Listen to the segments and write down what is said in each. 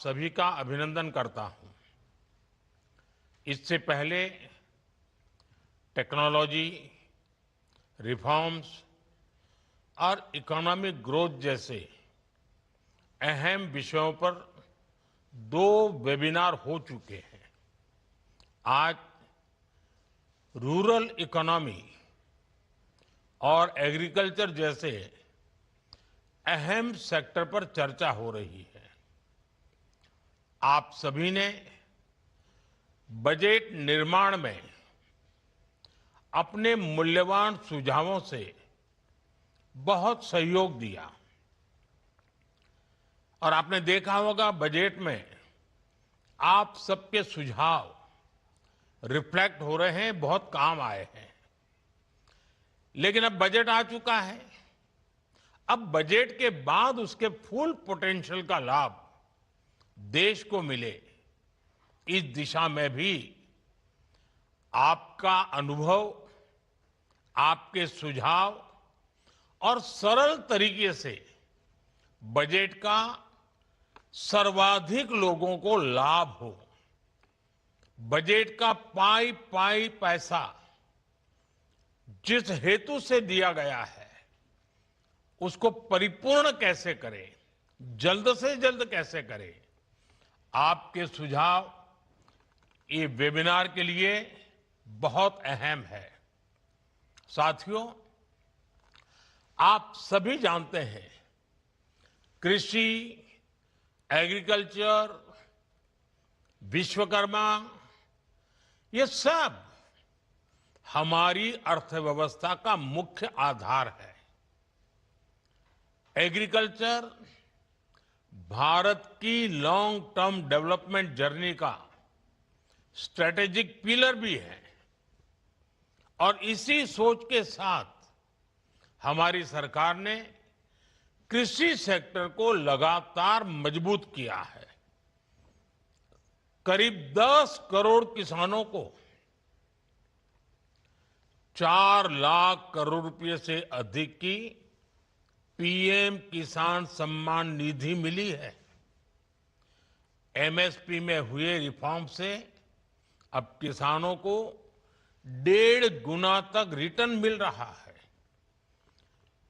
सभी का अभिनंदन करता हूं। इससे पहले टेक्नोलॉजी, रिफॉर्म्स और इकोनॉमिक ग्रोथ जैसे अहम विषयों पर 2 वेबिनार हो चुके हैं। आज रूरल इकोनॉमी और एग्रीकल्चर जैसे अहम सेक्टर पर चर्चा हो रही है। आप सभी ने बजट निर्माण में अपने मूल्यवान सुझावों से बहुत सहयोग दिया और आपने देखा होगा बजट में आप सबके सुझाव रिफ्लेक्ट हो रहे हैं, बहुत काम आए हैं। लेकिन अब बजट आ चुका है। अब बजट के बाद उसके फुल पोटेंशियल का लाभ देश को मिले, इस दिशा में भी आपका अनुभव, आपके सुझाव और सरल तरीके से बजट का सर्वाधिक लोगों को लाभ हो, बजट का पाई पाई पैसा जिस हेतु से दिया गया है उसको परिपूर्ण कैसे करें, जल्द से जल्द कैसे करें, आपके सुझाव ये वेबिनार के लिए बहुत अहम है। साथियों, आप सभी जानते हैं कृषि, एग्रीकल्चर, विश्वकर्मा, ये सब हमारी अर्थव्यवस्था का मुख्य आधार है। एग्रीकल्चर भारत की लॉन्ग टर्म डेवलपमेंट जर्नी का स्ट्रेटेजिक पिलर भी है और इसी सोच के साथ हमारी सरकार ने कृषि सेक्टर को लगातार मजबूत किया है। करीब 10 करोड़ किसानों को 4 लाख करोड़ रुपए से अधिक की पीएम किसान सम्मान निधि मिली है। एमएसपी में हुए रिफॉर्म से अब किसानों को 1.5 गुना तक रिटर्न मिल रहा है।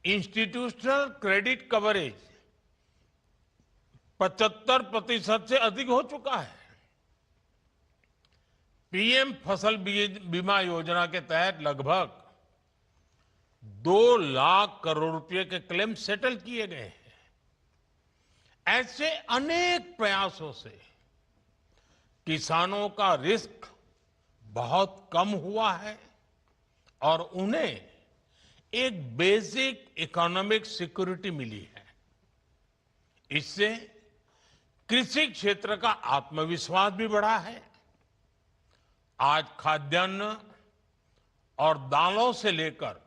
इंस्टीट्यूशनल क्रेडिट कवरेज 75% से अधिक हो चुका है। पीएम फसल बीमा योजना के तहत लगभग 2 लाख करोड़ रुपए के क्लेम सेटल किए गए हैं। ऐसे अनेक प्रयासों से किसानों का रिस्क बहुत कम हुआ है और उन्हें एक बेसिक इकोनॉमिक सिक्योरिटी मिली है। इससे कृषि क्षेत्र का आत्मविश्वास भी बढ़ा है। आज खाद्यान्न और दालों से लेकर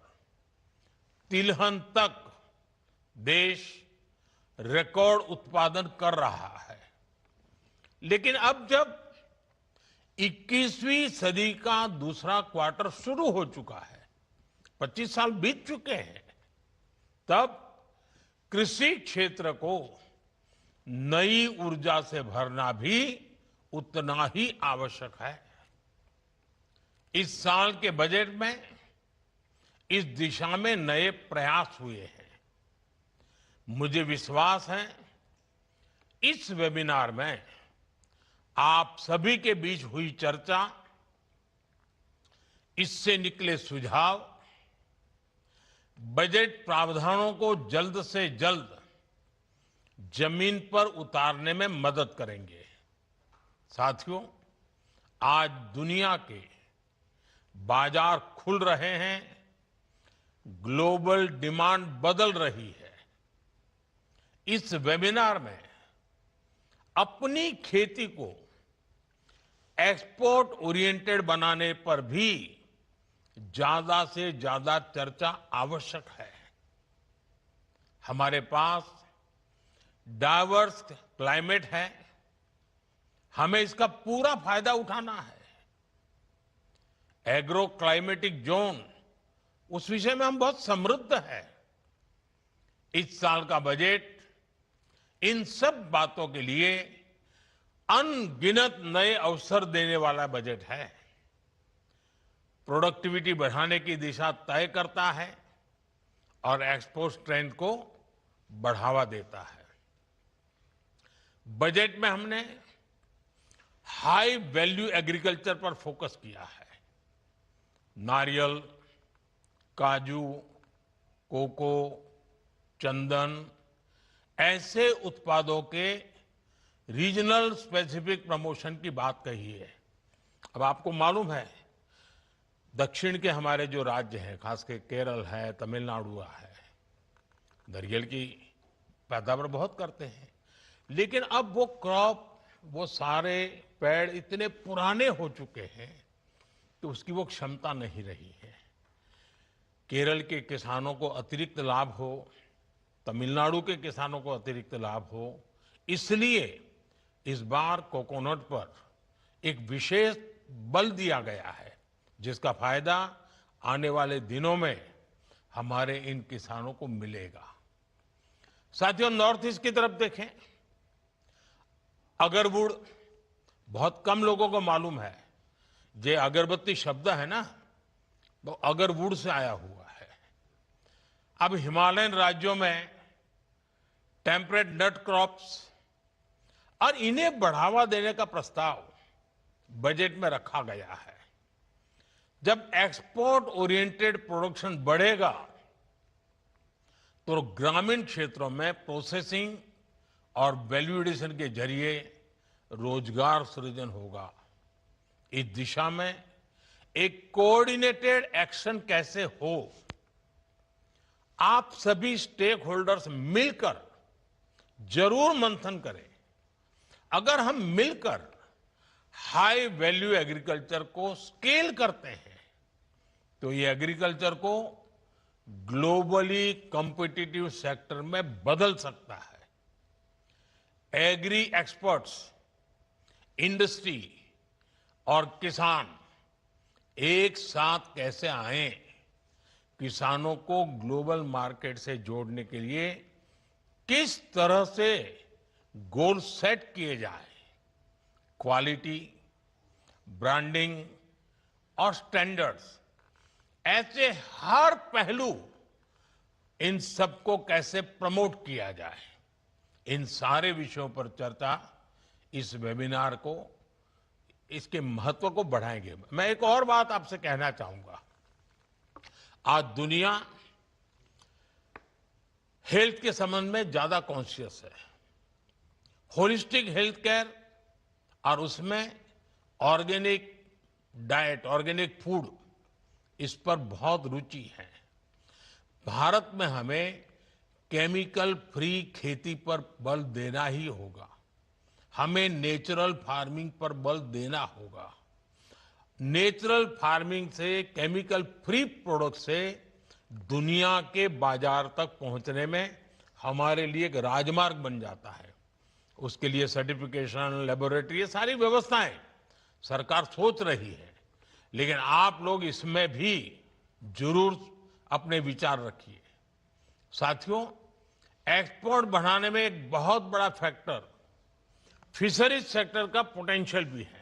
तिलहन तक देश रिकॉर्ड उत्पादन कर रहा है। लेकिन अब जब 21वीं सदी का दूसरा क्वार्टर शुरू हो चुका है, 25 साल बीत चुके हैं, तब कृषि क्षेत्र को नई ऊर्जा से भरना भी उतना ही आवश्यक है। इस साल के बजट में इस दिशा में नए प्रयास हुए हैं। मुझे विश्वास है इस वेबिनार में आप सभी के बीच हुई चर्चा, इससे निकले सुझाव बजट प्रावधानों को जल्द से जल्द जमीन पर उतारने में मदद करेंगे। साथियों, आज दुनिया के बाजार खुल रहे हैं, ग्लोबल डिमांड बदल रही है। इस वेबिनार में अपनी खेती को एक्सपोर्ट ओरिएंटेड बनाने पर भी ज्यादा से ज्यादा चर्चा आवश्यक है। हमारे पास डाइवर्स क्लाइमेट है, हमें इसका पूरा फायदा उठाना है। एग्रो क्लाइमेटिक जोन, उस विषय में हम बहुत समृद्ध हैं। इस साल का बजट इन सब बातों के लिए अनगिनत नए अवसर देने वाला बजट है। प्रोडक्टिविटी बढ़ाने की दिशा तय करता है और एक्सपोर्ट ट्रेंड को बढ़ावा देता है। बजट में हमने हाई वैल्यू एग्रीकल्चर पर फोकस किया है। नारियल, काजू, कोको, चंदन ऐसे उत्पादों के रीजनल स्पेसिफिक प्रमोशन की बात कही है। अब आपको मालूम है, दक्षिण के हमारे जो राज्य हैं, खासकर केरल है, तमिलनाडु है, नारियल की पैदावार बहुत करते हैं, लेकिन अब वो क्रॉप, वो सारे पेड़ इतने पुराने हो चुके हैं कि उसकी वो क्षमता नहीं रही है। केरल के किसानों को अतिरिक्त लाभ हो, तमिलनाडु के किसानों को अतिरिक्त लाभ हो, इसलिए इस बार कोकोनट पर एक विशेष बल दिया गया है, जिसका फायदा आने वाले दिनों में हमारे इन किसानों को मिलेगा। साथियों, नॉर्थ ईस्ट की तरफ देखें, अगरवुड बहुत कम लोगों को मालूम है। ये अगरबत्ती शब्द है ना, वो अगरवुड से आया हुआ है। अब हिमालयन राज्यों में टेम्परेट नट क्रॉप्स और इन्हें बढ़ावा देने का प्रस्ताव बजट में रखा गया है। जब एक्सपोर्ट ओरिएंटेड प्रोडक्शन बढ़ेगा तो ग्रामीण क्षेत्रों में प्रोसेसिंग और वैल्यू एडिशन के जरिए रोजगार सृजन होगा। इस दिशा में एक कोऑर्डिनेटेड एक्शन कैसे हो, आप सभी स्टेक होल्डर्स मिलकर जरूर मंथन करें। अगर हम मिलकर हाई वैल्यू एग्रीकल्चर को स्केल करते हैं तो ये एग्रीकल्चर को ग्लोबली कॉम्पिटिटिव सेक्टर में बदल सकता है। एग्री एक्सपर्ट्स, इंडस्ट्री और किसान एक साथ कैसे आए, किसानों को ग्लोबल मार्केट से जोड़ने के लिए किस तरह से गोल सेट किए जाए, क्वालिटी, ब्रांडिंग और स्टैंडर्ड्स, ऐसे हर पहलू, इन सबको कैसे प्रमोट किया जाए, इन सारे विषयों पर चर्चा इस वेबिनार को, इसके महत्व को बढ़ाएंगे। मैं एक और बात आपसे कहना चाहूंगा। आज दुनिया हेल्थ के संबंध में ज्यादा कॉन्शियस है। होलिस्टिक हेल्थ केयर और उसमें ऑर्गेनिक डाइट, ऑर्गेनिक फूड, इस पर बहुत रुचि है। भारत में हमें केमिकल फ्री खेती पर बल देना ही होगा। हमें नेचुरल फार्मिंग पर बल देना होगा। नेचुरल फार्मिंग से, केमिकल फ्री प्रोडक्ट से दुनिया के बाजार तक पहुंचने में हमारे लिए एक राजमार्ग बन जाता है। उसके लिए सर्टिफिकेशन, लेबोरेटरी, ये सारी व्यवस्थाएं सरकार सोच रही है, लेकिन आप लोग इसमें भी जरूर अपने विचार रखिए। साथियों, एक्सपोर्ट बढ़ाने में एक बहुत बड़ा फैक्टर फिशरीज सेक्टर का पोटेंशियल भी है।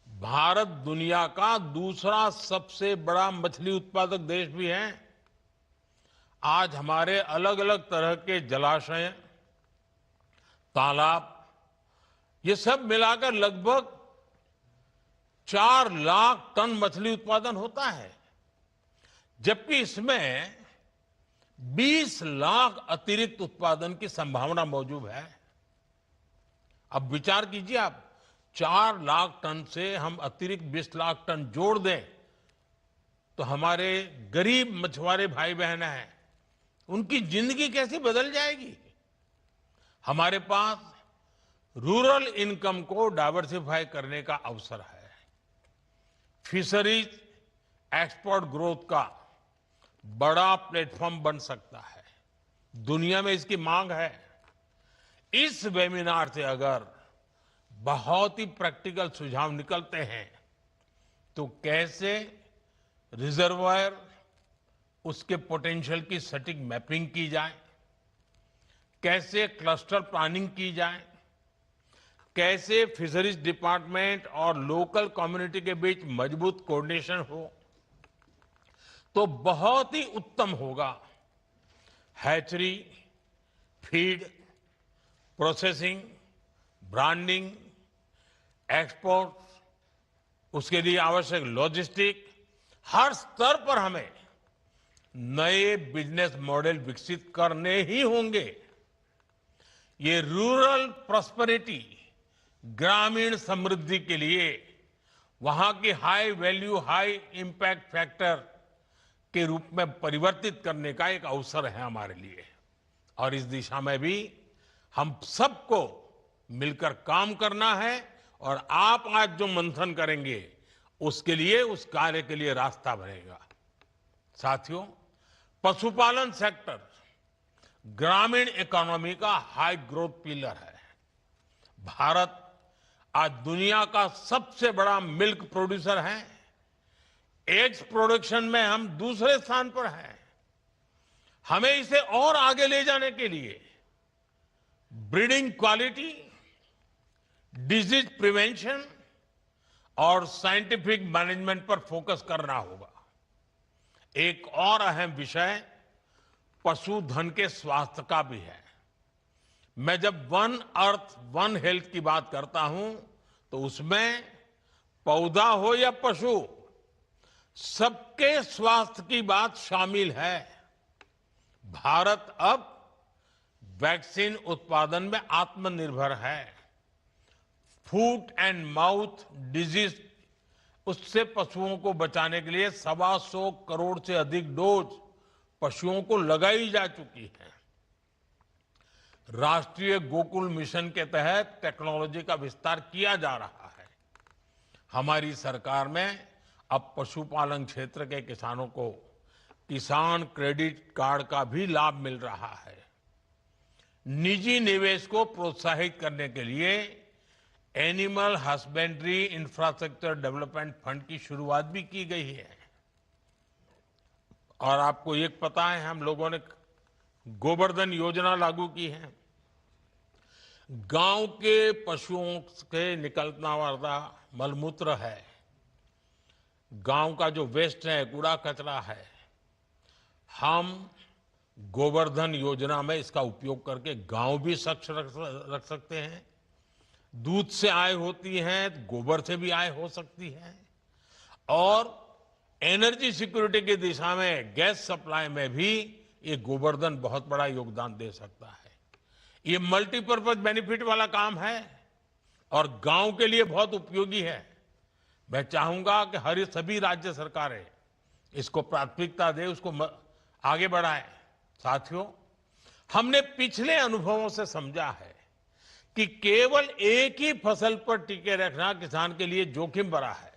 भारत दुनिया का दूसरा सबसे बड़ा मछली उत्पादक देश भी है। आज हमारे अलग अलग तरह के जलाशय, तालाब, ये सब मिलाकर लगभग 4 लाख टन मछली उत्पादन होता है, जबकि इसमें 20 लाख अतिरिक्त उत्पादन की संभावना मौजूद है। अब विचार कीजिए आप, 4 लाख टन से हम अतिरिक्त 20 लाख टन जोड़ दें तो हमारे गरीब मछुआरे भाई बहन हैं, उनकी जिंदगी कैसी बदल जाएगी। हमारे पास रूरल इनकम को डाइवर्सिफाई करने का अवसर है। फिशरीज एक्सपोर्ट ग्रोथ का बड़ा प्लेटफॉर्म बन सकता है। दुनिया में इसकी मांग है। इस वेबिनार से अगर बहुत ही प्रैक्टिकल सुझाव निकलते हैं तो कैसे रिजर्वायर, उसके पोटेंशियल की सटीक मैपिंग की जाए, कैसे क्लस्टर प्लानिंग की जाए, कैसे फिशरीज डिपार्टमेंट और लोकल कम्युनिटी के बीच मजबूत कोऑर्डिनेशन हो तो बहुत ही उत्तम होगा। Hatchery, feed, processing, branding, export, उसके लिए आवश्यक लॉजिस्टिक, हर स्तर पर हमें नए बिजनेस मॉडल विकसित करने ही होंगे। ये रूरल प्रॉस्पेरिटी, ग्रामीण समृद्धि के लिए वहां की high value, high impact factor के रूप में परिवर्तित करने का एक अवसर है हमारे लिए। और इस दिशा में भी हम सबको मिलकर काम करना है। और आप आज जो मंथन करेंगे उसके लिए, उस कार्य के लिए रास्ता बनेगा। साथियों, पशुपालन सेक्टर ग्रामीण इकोनॉमी का हाई ग्रोथ पिलर है। भारत आज दुनिया का सबसे बड़ा मिल्क प्रोड्यूसर है। एग्स प्रोडक्शन में हम दूसरे स्थान पर हैं। हमें इसे और आगे ले जाने के लिए ब्रीडिंग क्वालिटी, डिजीज प्रिवेंशन और साइंटिफिक मैनेजमेंट पर फोकस करना होगा। एक और अहम विषय पशुधन के स्वास्थ्य का भी है। मैं जब वन अर्थ वन हेल्थ की बात करता हूं तो उसमें पौधा हो या पशु, सबके स्वास्थ्य की बात शामिल है। भारत अब वैक्सीन उत्पादन में आत्मनिर्भर है। फूट एंड माउथ डिजीज, उससे पशुओं को बचाने के लिए 125 करोड़ से अधिक डोज पशुओं को लगाई जा चुकी है। राष्ट्रीय गोकुल मिशन के तहत टेक्नोलॉजी का विस्तार किया जा रहा है। हमारी सरकार में अब पशुपालन क्षेत्र के किसानों को किसान क्रेडिट कार्ड का भी लाभ मिल रहा है। निजी निवेश को प्रोत्साहित करने के लिए animal husbandry infrastructure development fund की शुरुआत भी की गई है। और आपको एक पता है, हम लोगों ने गोवर्धन योजना लागू की है। गांव के पशुओं से निकलना वाला मलमूत्र है, गांव का जो वेस्ट है, कूड़ा कचरा है, हम गोवर्धन योजना में इसका उपयोग करके गांव भी स्वच्छ रख सकते हैं। दूध से आय होती है, गोबर से भी आय हो सकती है। और एनर्जी सिक्योरिटी की दिशा में, गैस सप्लाई में भी ये गोवर्धन बहुत बड़ा योगदान दे सकता है। ये मल्टीपर्पज बेनिफिट वाला काम है और गांव के लिए बहुत उपयोगी है। मैं चाहूंगा कि सभी राज्य सरकारें इसको प्राथमिकता दे, उसको आगे बढ़ाएं। साथियों, हमने पिछले अनुभवों से समझा है कि केवल एक ही फसल पर टिके रखना किसान के लिए जोखिम भरा है।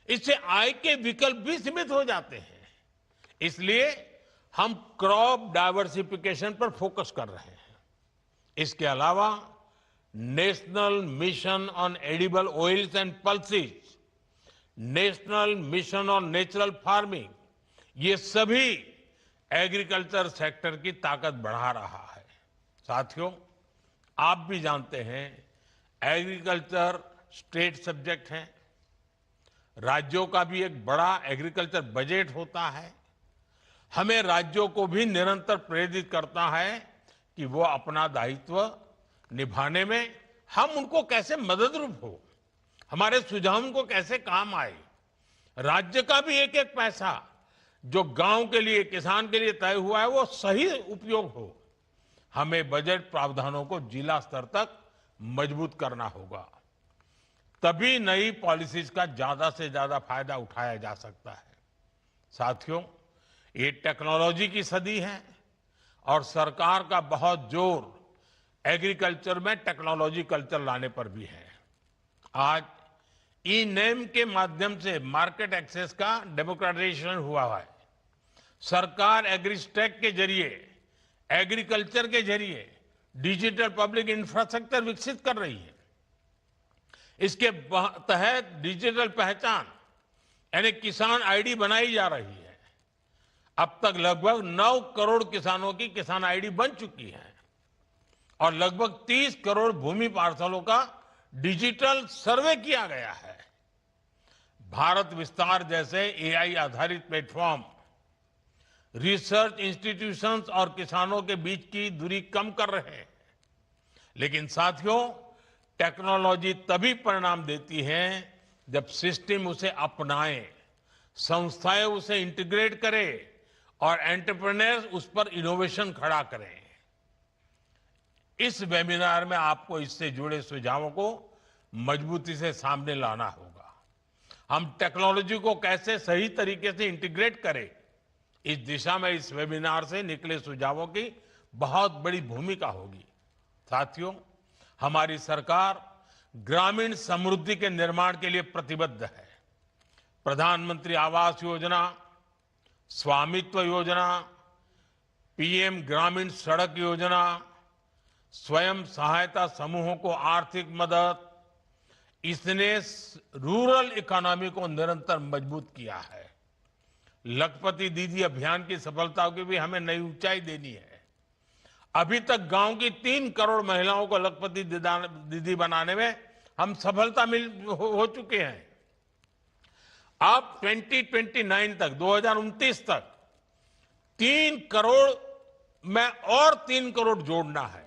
इससे आय के विकल्प भी सीमित हो जाते हैं। इसलिए हम क्रॉप डाइवर्सिफिकेशन पर फोकस कर रहे हैं। इसके अलावा national mission on edible oils and pulses, national mission on natural farming, ये सभी एग्रीकल्चर सेक्टर की ताकत बढ़ा रहा है। साथियों, आप भी जानते हैं एग्रीकल्चर स्टेट सब्जेक्ट है। राज्यों का भी एक बड़ा एग्रीकल्चर बजट होता है। हमें राज्यों को भी निरंतर प्रेरित करता है कि वो अपना दायित्व निभाने में हम उनको कैसे मददरूप हो, हमारे सुझाव उनको कैसे काम आए। राज्य का भी एक एक पैसा जो गांव के लिए, किसान के लिए तय हुआ है, वो सही उपयोग हो। हमें बजट प्रावधानों को जिला स्तर तक मजबूत करना होगा। तभी नई पॉलिसीज का ज्यादा से ज्यादा फायदा उठाया जा सकता है। साथियों, ये टेक्नोलॉजी की सदी है और सरकार का बहुत जोर एग्रीकल्चर में टेक्नोलॉजी कल्चर लाने पर भी है। आज ई नेम के माध्यम से मार्केट एक्सेस का डेमोक्रेटाइजेशन हुआ है। सरकार एग्रीस्टेक के जरिए, एग्रीकल्चर के जरिए डिजिटल पब्लिक इंफ्रास्ट्रक्चर विकसित कर रही है। इसके तहत डिजिटल पहचान यानी किसान आईडी बनाई जा रही है। अब तक लगभग 9 करोड़ किसानों की किसान आईडी बन चुकी है। और लगभग 30 करोड़ भूमि पार्सलों का डिजिटल सर्वे किया गया है। भारत विस्तार जैसे एआई आधारित प्लेटफॉर्म रिसर्च इंस्टीट्यूशंस और किसानों के बीच की दूरी कम कर रहे हैं। लेकिन साथियों, टेक्नोलॉजी तभी परिणाम देती है जब सिस्टम उसे अपनाए, संस्थाएं उसे इंटीग्रेट करें और एंटरप्रेन्योर्स उस पर इनोवेशन खड़ा करें। इस वेबिनार में आपको इससे जुड़े सुझावों को मजबूती से सामने लाना होगा। हम टेक्नोलॉजी को कैसे सही तरीके से इंटीग्रेट करें, इस दिशा में इस वेबिनार से निकले सुझावों की बहुत बड़ी भूमिका होगी। साथियों, हमारी सरकार ग्रामीण समृद्धि के निर्माण के लिए प्रतिबद्ध है। प्रधानमंत्री आवास योजना, स्वामित्व योजना, पीएम ग्रामीण सड़क योजना, स्वयं सहायता समूहों को आर्थिक मदद, इसने रूरल इकोनॉमी को निरंतर मजबूत किया है। लखपति दीदी अभियान की सफलता को भी हमें नई ऊंचाई देनी है। अभी तक गांव की 3 करोड़ महिलाओं को लखपति दीदी बनाने में हम सफलता हो चुके हैं। अब 2029 तक, 2029 तक 3 करोड़ में और 3 करोड़ जोड़ना है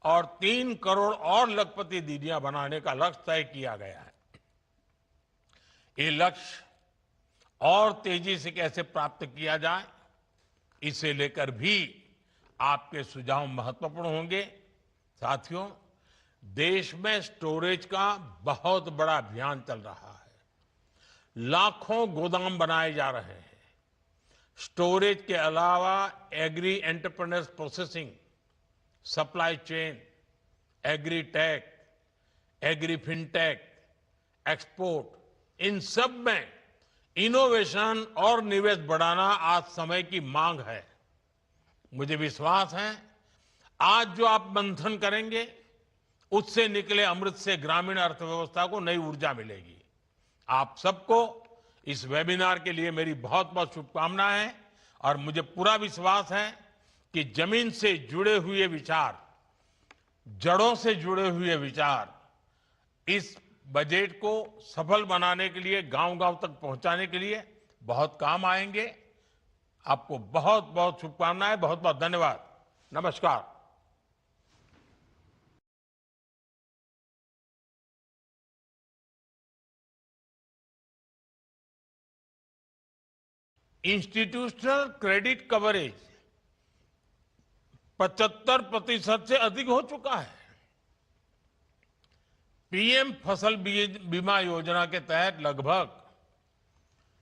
और 3 करोड़ और लखपति दीदियां बनाने का लक्ष्य तय किया गया है। ये लक्ष्य और तेजी से कैसे प्राप्त किया जाए, इसे लेकर भी आपके सुझाव महत्वपूर्ण होंगे। साथियों, देश में स्टोरेज का बहुत बड़ा अभियान चल रहा है। लाखों गोदाम बनाए जा रहे हैं। स्टोरेज के अलावा agri entrepreneurs processing, supply chain, agri tech, agri fintech, export, इन सब में इनोवेशन और निवेश बढ़ाना आज समय की मांग है। मुझे विश्वास है आज जो आप मंथन करेंगे उससे निकले अमृत से ग्रामीण अर्थव्यवस्था को नई ऊर्जा मिलेगी। आप सबको इस वेबिनार के लिए मेरी बहुत बहुत शुभकामनाएं हैं और मुझे पूरा विश्वास है कि जमीन से जुड़े हुए विचार, जड़ों से जुड़े हुए विचार इस बजट को सफल बनाने के लिए, गांव-गांव तक पहुंचाने के लिए बहुत काम आएंगे। आपको बहुत बहुत शुभकामनाएं, बहुत बहुत धन्यवाद। नमस्कार। इंस्टीट्यूशनल क्रेडिट कवरेज 75% से अधिक हो चुका है। पीएम फसल बीमा योजना के तहत लगभग